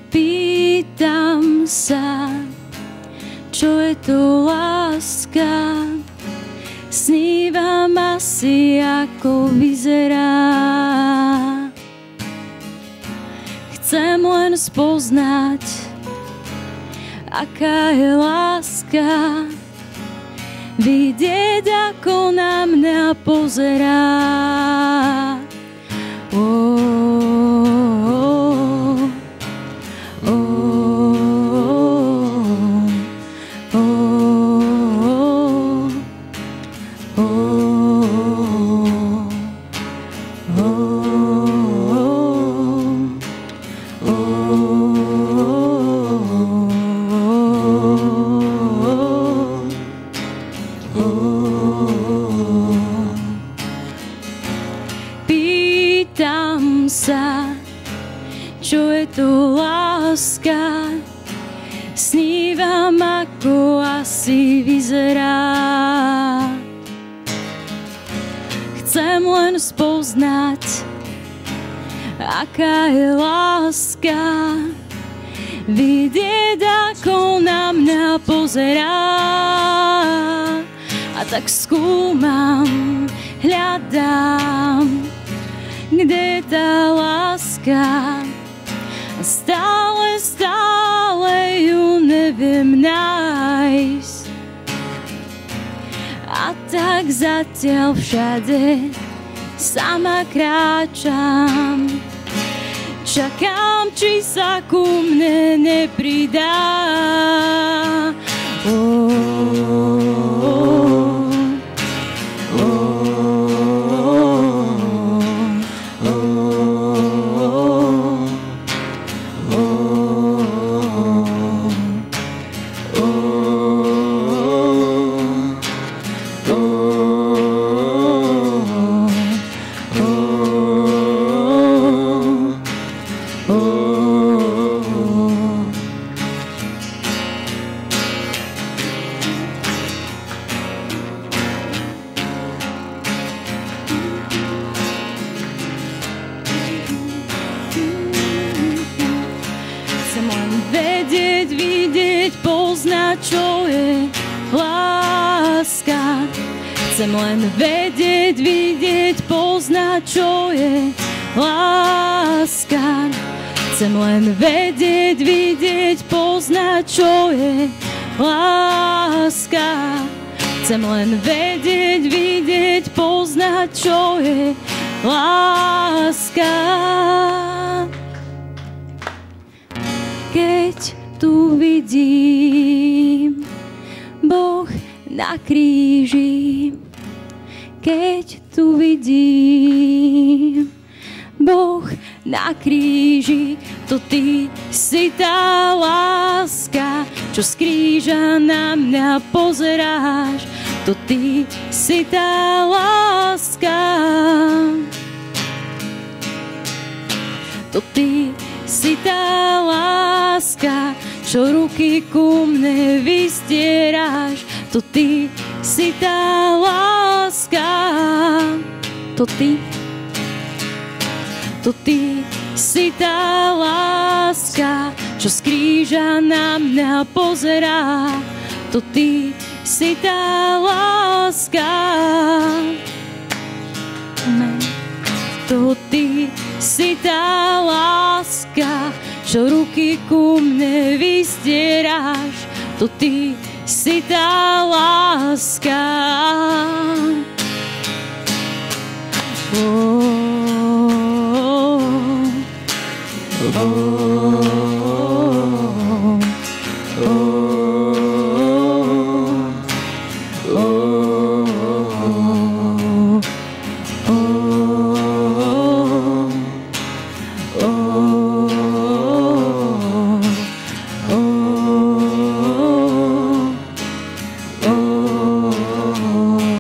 Pýtam sa, čo je to láska? Snívam asi, ako vyzerá. Chcem len spoznať, aká je láska. Vidieť, ako na mňa pozerá. Pýtam sa, čo je to láska? Snívam, ako asi vyzerá. Chcem len spoznať, aká je láska. Vidieť, ako na mňa pozerá. A tak skúmam, hľadám, kde je tá láska. Stále ju neviem nájsť. A tak zatiaľ všade sama kráčam. Čakám, či sa ku mne nepridá. Chcem len vedieť, vidieť, poznať, čo je láska. Chcem len vedieť, vidieť, poznať, čo je láska. Chcem len vedieť, vidieť, poznať, čo je láska. Chcem len vedieť, vidieť, poznať, čo je láska. Keď tu vidím Boh na kríži, keď tu vidím Boh na kríži, to ty si tá láska, čo z kríža na mňa pozeráš. To ty si tá láska. To ty si tá láska, čo ruky ku mne vystieráš. To ty si tá láska. To ty si tá láska, čo z kríža na mňa pozerá. To ty si tá láska. Amen. To ty si tá láska, čo ruky ku mne vystieráš. to ty si tá láska. Oh, oh, oh.